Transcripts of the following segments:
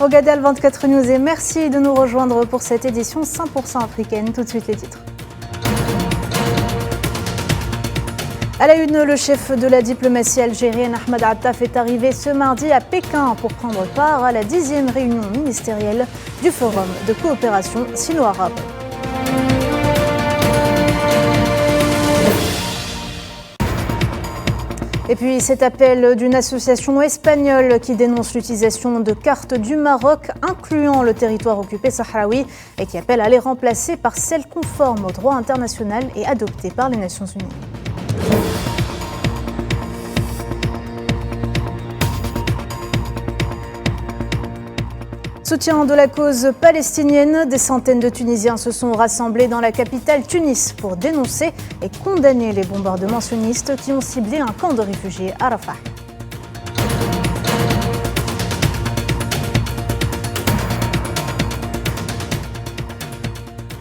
Au Gadal 24 News et merci de nous rejoindre pour cette édition 100% africaine. Tout de suite les titres. À la une, le chef de la diplomatie algérienne Ahmed Attaf est arrivé ce mardi à Pékin pour prendre part à la 10e réunion ministérielle du Forum de coopération sino-arabe. Et puis cet appel d'une association espagnole qui dénonce l'utilisation de cartes du Maroc incluant le territoire occupé sahraoui et qui appelle à les remplacer par celles conformes au droit international et adoptées par les Nations Unies. Soutien de la cause palestinienne, des centaines de Tunisiens se sont rassemblés dans la capitale Tunis pour dénoncer et condamner les bombardements sionistes qui ont ciblé un camp de réfugiés à Rafah.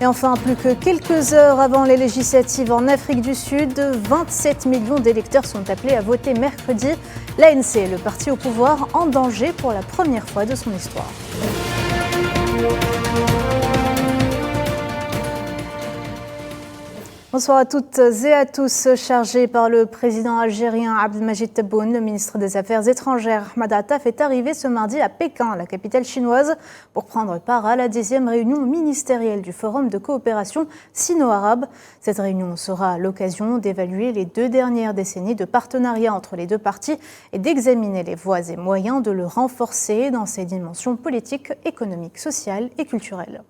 Et enfin, plus que quelques heures avant les législatives en Afrique du Sud, 27 millions d'électeurs sont appelés à voter mercredi. L'ANC, le parti au pouvoir, en danger pour la première fois de son histoire. Bonsoir à toutes et à tous. Chargé par le président algérien Abdelmajid Tebboune, le ministre des Affaires étrangères Ahmed Attaf est arrivé ce mardi à Pékin, la capitale chinoise, pour prendre part à la 10e réunion ministérielle du Forum de coopération sino-arabe. Cette réunion sera l'occasion d'évaluer les 2 dernières décennies de partenariat entre les deux parties et d'examiner les voies et moyens de le renforcer dans ses dimensions politiques, économiques, sociales et culturelles.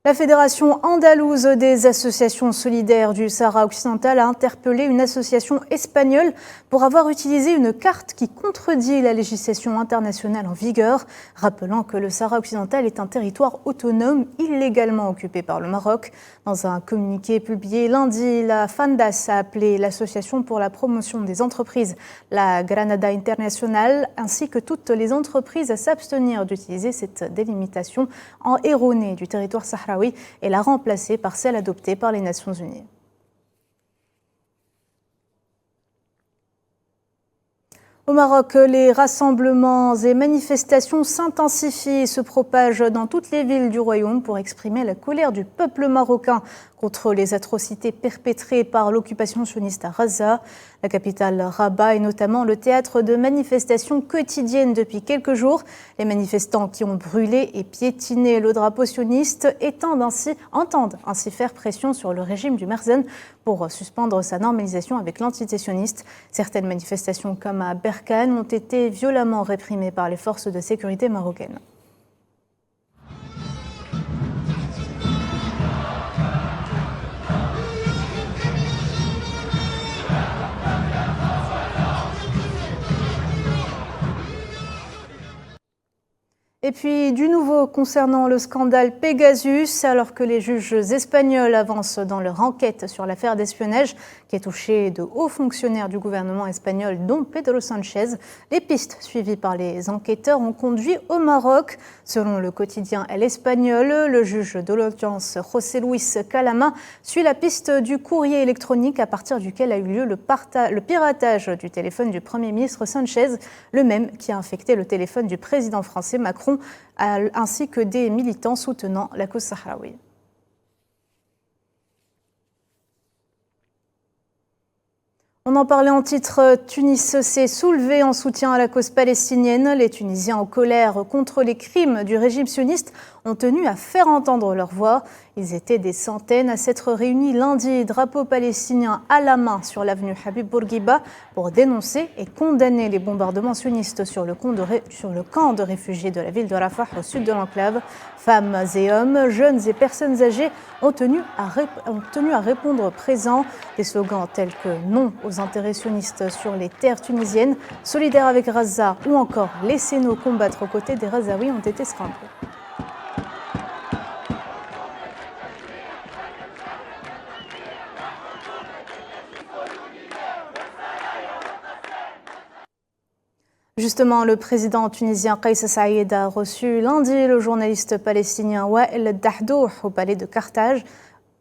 La Fédération andalouse des associations solidaires du Sahara occidental a interpellé une association espagnole pour avoir utilisé une carte qui contredit la législation internationale en vigueur, rappelant que le Sahara occidental est un territoire autonome illégalement occupé par le Maroc. Dans un communiqué publié lundi, la FANDAS a appelé l'association pour la promotion des entreprises, la Granada International, ainsi que toutes les entreprises à s'abstenir d'utiliser cette délimitation erronée du territoire sahraoui et la remplacer par celle adoptée par les Nations Unies. Au Maroc, les rassemblements et manifestations s'intensifient et se propagent dans toutes les villes du royaume pour exprimer la colère du peuple marocain contre les atrocités perpétrées par l'occupation sioniste à Gaza. La capitale Rabat est notamment le théâtre de manifestations quotidiennes depuis quelques jours. Les manifestants qui ont brûlé et piétiné le drapeau sioniste entendent ainsi faire pression sur le régime du Merzen pour suspendre sa normalisation avec l'entité sioniste. Certaines manifestations comme à Berkane ont été violemment réprimées par les forces de sécurité marocaines. Et puis du nouveau concernant le scandale Pegasus, alors que les juges espagnols avancent dans leur enquête sur l'affaire d'espionnage qui a touché de hauts fonctionnaires du gouvernement espagnol, dont Pedro Sanchez, les pistes suivies par les enquêteurs ont conduit au Maroc. Selon le quotidien El Espagnol, le juge de l'audience José Luis Calama suit la piste du courrier électronique à partir duquel a eu lieu le piratage du téléphone du Premier ministre Sanchez, le même qui a infecté le téléphone du président français Macron, ainsi que des militants soutenant la cause sahraoui. On en parlait en titre, Tunis s'est soulevé en soutien à la cause palestinienne. Les Tunisiens en colère contre les crimes du régime sioniste ont tenu à faire entendre leur voix. Ils étaient des centaines à s'être réunis lundi, drapeau palestinien à la main sur l'avenue Habib Bourguiba pour dénoncer et condamner les bombardements sionistes sur le camp de réfugiés de la ville de Rafah au sud de l'enclave. Femmes et hommes, jeunes et personnes âgées ont tenu à répondre présents. Des slogans tels que « Non aux intérêts sionistes sur les terres tunisiennes »,« Solidaires avec Gaza » ou encore « Laissez-nous combattre aux côtés des Gazaouis » ont été scandés. Justement, le président tunisien Kais Saïed a reçu lundi le journaliste palestinien Wael Dahdouh au palais de Carthage.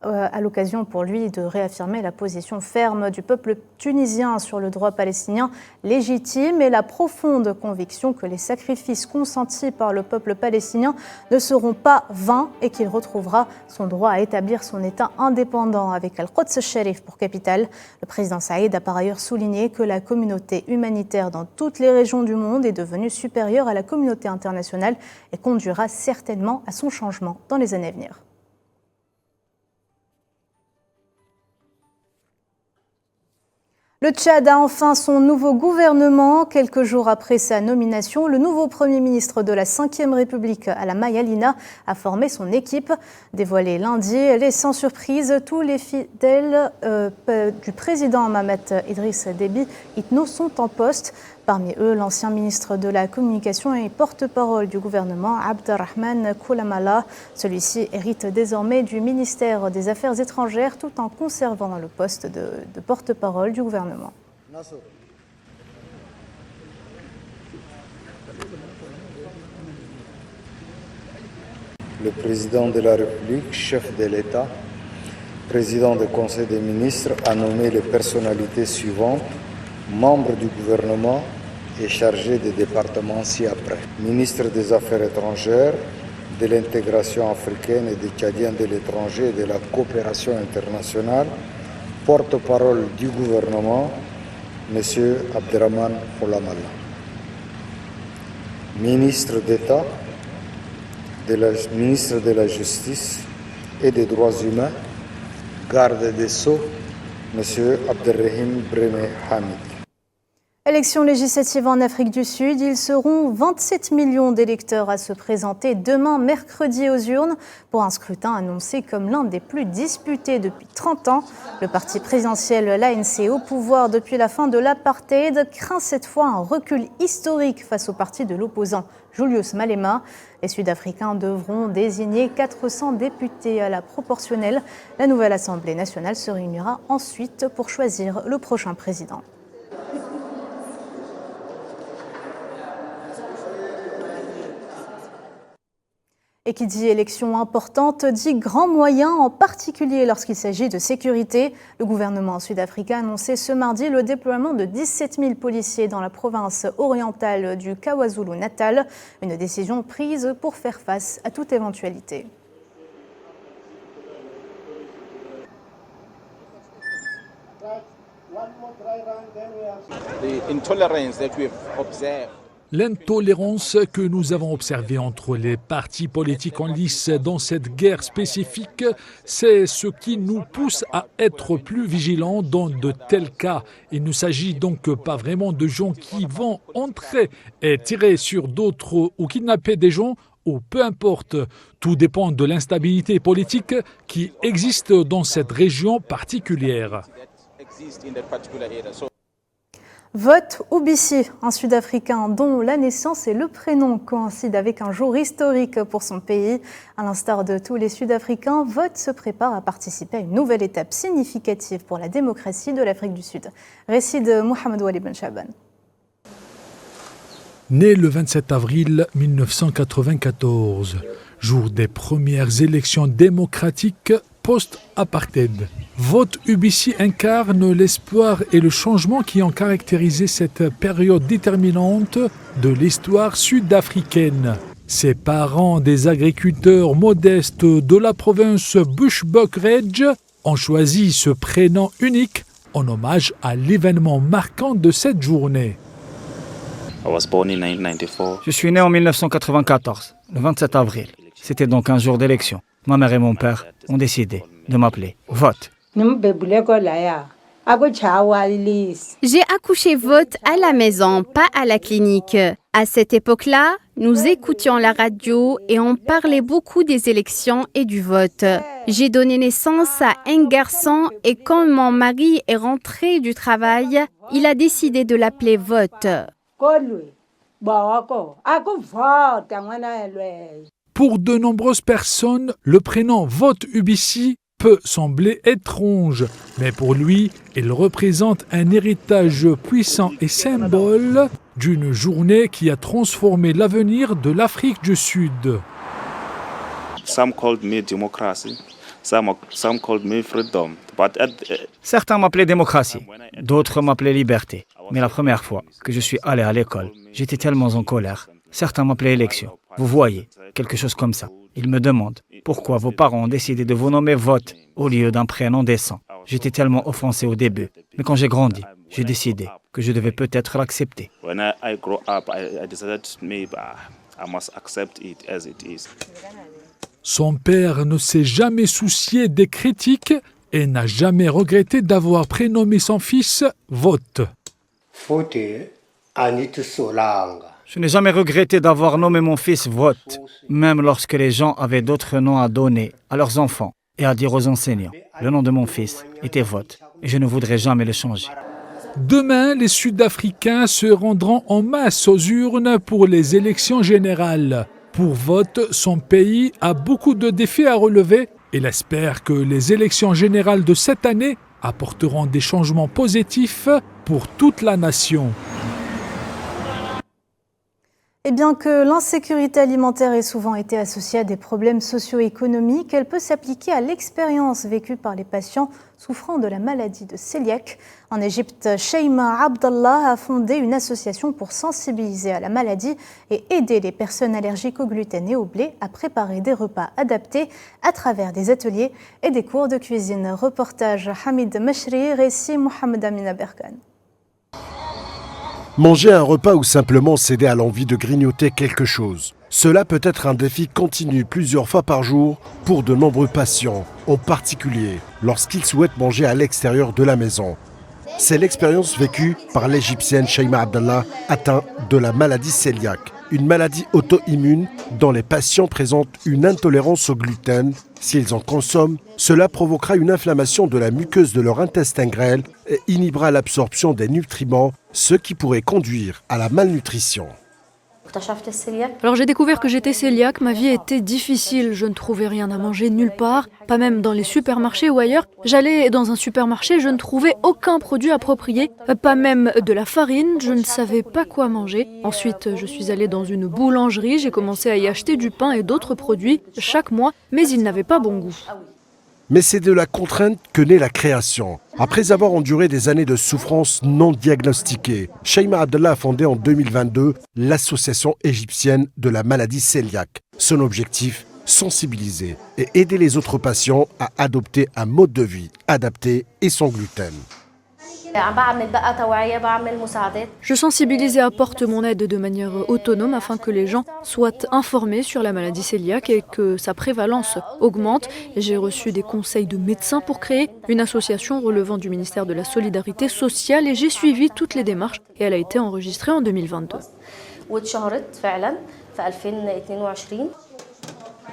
à l'occasion pour lui de réaffirmer la position ferme du peuple tunisien sur le droit palestinien légitime et la profonde conviction que les sacrifices consentis par le peuple palestinien ne seront pas vains et qu'il retrouvera son droit à établir son État indépendant avec Al-Quds al-Sharif pour capitale. Le président Saïd a par ailleurs souligné que la communauté humanitaire dans toutes les régions du monde est devenue supérieure à la communauté internationale et conduira certainement à son changement dans les années à venir. Le Tchad a enfin son nouveau gouvernement. Quelques jours après sa nomination, le nouveau Premier ministre de la Ve République, Alama Yalina, a formé son équipe. Dévoilé lundi, elle est sans surprise. Tous les fidèles du président Mohamed Idriss Déby Itno sont en poste. Parmi eux, l'ancien ministre de la Communication et porte-parole du gouvernement, Abderrahmane Koulamala. Celui-ci hérite désormais du ministère des Affaires étrangères tout en conservant le poste de porte-parole du gouvernement. Le président de la République, chef de l'État, président du Conseil des ministres, a nommé les personnalités suivantes, membres du gouvernement et chargés des départements ci-après. Ministre des Affaires étrangères, de l'intégration africaine et des Tchadiens de l'étranger et de la coopération internationale, porte-parole du gouvernement, M. Abderrahmane Koulamala. Ministre d'État, ministre de la Justice et des Droits humains, garde des Sceaux, M. Abderrahim Breme Hamid. Élections législatives en Afrique du Sud, ils seront 27 millions d'électeurs à se présenter demain mercredi aux urnes pour un scrutin annoncé comme l'un des plus disputés depuis 30 ans. Le parti présidentiel, l'ANC, au pouvoir depuis la fin de l'apartheid, craint cette fois un recul historique face au parti de l'opposant Julius Malema. Les Sud-Africains devront désigner 400 députés à la proportionnelle. La nouvelle Assemblée nationale se réunira ensuite pour choisir le prochain président. Et qui dit élection importante dit grands moyens, en particulier lorsqu'il s'agit de sécurité. Le gouvernement sud-africain a annoncé ce mardi le déploiement de 17 000 policiers dans la province orientale du KwaZulu-Natal. Une décision prise pour faire face à toute éventualité. L'intolérance que nous avons observée entre les partis politiques en lice dans cette guerre spécifique, c'est ce qui nous pousse à être plus vigilants dans de tels cas. Il ne s'agit donc pas vraiment de gens qui vont entrer et tirer sur d'autres ou kidnapper des gens, ou peu importe. Tout dépend de l'instabilité politique qui existe dans cette région particulière. Vote Ubisi, un Sud-Africain dont la naissance et le prénom coïncident avec un jour historique pour son pays. À l'instar de tous les Sud-Africains, Vote se prépare à participer à une nouvelle étape significative pour la démocratie de l'Afrique du Sud. Récit de Mohamed Wali Ben Chaban. Né le 27 avril 1994, jour des premières élections démocratiques post-apartheid. Vote Ubisi incarne l'espoir et le changement qui ont caractérisé cette période déterminante de l'histoire sud-africaine. Ses parents, des agriculteurs modestes de la province Bushbuckridge, ont choisi ce prénom unique en hommage à l'événement marquant de cette journée. Je suis né en 1994, le 27 avril. C'était donc un jour d'élection. Ma mère et mon père ont décidé de m'appeler Vote. J'ai accouché Vote à la maison, pas à la clinique. À cette époque-là, nous écoutions la radio et on parlait beaucoup des élections et du vote. J'ai donné naissance à un garçon et quand mon mari est rentré du travail, il a décidé de l'appeler Vote. Pour de nombreuses personnes, le prénom Vote Ubisi peut sembler étrange, mais pour lui, il représente un héritage puissant et symbole d'une journée qui a transformé l'avenir de l'Afrique du Sud. Certains m'appelaient démocratie, d'autres m'appelaient liberté. Mais la première fois que je suis allé à l'école, j'étais tellement en colère. Certains m'appelaient élection. Vous voyez, quelque chose comme ça. Ils me demandent pourquoi vos parents ont décidé de vous nommer Vote au lieu d'un prénom décent. J'étais tellement offensé au début. Mais quand j'ai grandi, j'ai décidé que je devais peut-être l'accepter. Son père ne s'est jamais soucié des critiques et n'a jamais regretté d'avoir prénommé son fils Vote. Je n'ai jamais regretté d'avoir nommé mon fils Vote, même lorsque les gens avaient d'autres noms à donner à leurs enfants et à dire aux enseignants. Le nom de mon fils était Vote et je ne voudrais jamais le changer. Demain, les Sud-Africains se rendront en masse aux urnes pour les élections générales. Pour Vote, son pays a beaucoup de défis à relever. Il espère que les élections générales de cette année apporteront des changements positifs pour toute la nation. Et bien que l'insécurité alimentaire ait souvent été associée à des problèmes socio-économiques, elle peut s'appliquer à l'expérience vécue par les patients souffrant de la maladie de cœliaque. En Égypte, Sheima Abdallah a fondé une association pour sensibiliser à la maladie et aider les personnes allergiques au gluten et au blé à préparer des repas adaptés à travers des ateliers et des cours de cuisine. Reportage Hamid Meshri, récit Mohamed Amina Berkan. Manger un repas ou simplement céder à l'envie de grignoter quelque chose. Cela peut être un défi continu plusieurs fois par jour pour de nombreux patients, en particulier lorsqu'ils souhaitent manger à l'extérieur de la maison. C'est l'expérience vécue par l'Égyptienne Sheima Abdallah, atteinte de la maladie cœliaque, une maladie auto-immune dont les patients présentent une intolérance au gluten. S'ils en consomment, cela provoquera une inflammation de la muqueuse de leur intestin grêle et inhibera l'absorption des nutriments, ce qui pourrait conduire à la malnutrition. Alors j'ai découvert que j'étais cœliaque, ma vie était difficile, je ne trouvais rien à manger nulle part, pas même dans les supermarchés ou ailleurs. J'allais dans un supermarché, je ne trouvais aucun produit approprié, pas même de la farine, je ne savais pas quoi manger. Ensuite, je suis allée dans une boulangerie, j'ai commencé à y acheter du pain et d'autres produits chaque mois, mais ils n'avaient pas bon goût. Mais c'est de la contrainte que naît la création. Après avoir enduré des années de souffrance non diagnostiquées, Sheima Abdallah a fondé en 2022 l'Association égyptienne de la maladie cœliaque. Son objectif, sensibiliser et aider les autres patients à adopter un mode de vie adapté et sans gluten. Je sensibilise et apporte mon aide de manière autonome afin que les gens soient informés sur la maladie cœliaque et que sa prévalence augmente. J'ai reçu des conseils de médecins pour créer une association relevant du ministère de la Solidarité sociale et j'ai suivi toutes les démarches et elle a été enregistrée en 2022.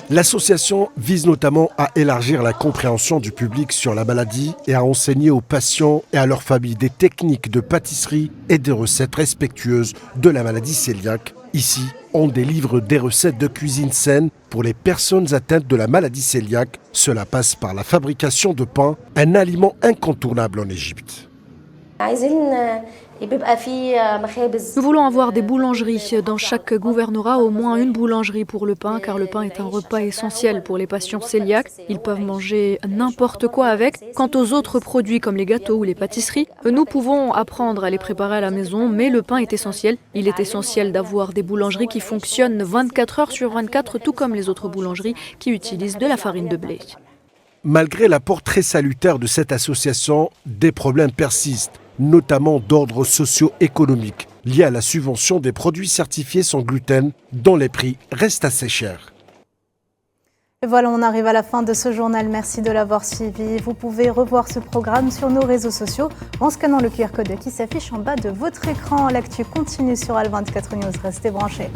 L'association vise notamment à élargir la compréhension du public sur la maladie et à enseigner aux patients et à leurs familles des techniques de pâtisserie et des recettes respectueuses de la maladie cœliaque. Ici, on délivre des recettes de cuisine saine pour les personnes atteintes de la maladie cœliaque. Cela passe par la fabrication de pain, un aliment incontournable en Égypte. Nous voulons avoir des boulangeries. Dans chaque gouvernorat, au moins une boulangerie pour le pain, car le pain est un repas essentiel pour les patients cœliaques. Ils peuvent manger n'importe quoi avec. Quant aux autres produits comme les gâteaux ou les pâtisseries, nous pouvons apprendre à les préparer à la maison, mais le pain est essentiel. Il est essentiel d'avoir des boulangeries qui fonctionnent 24 heures sur 24, tout comme les autres boulangeries qui utilisent de la farine de blé. Malgré l'apport très salutaire de cette association, des problèmes persistent, notamment d'ordre socio-économique, liés à la subvention des produits certifiés sans gluten, dont les prix restent assez chers. Et voilà, on arrive à la fin de ce journal. Merci de l'avoir suivi. Vous pouvez revoir ce programme sur nos réseaux sociaux en scannant le QR code qui s'affiche en bas de votre écran. L'actu continue sur Al24 News. Restez branchés.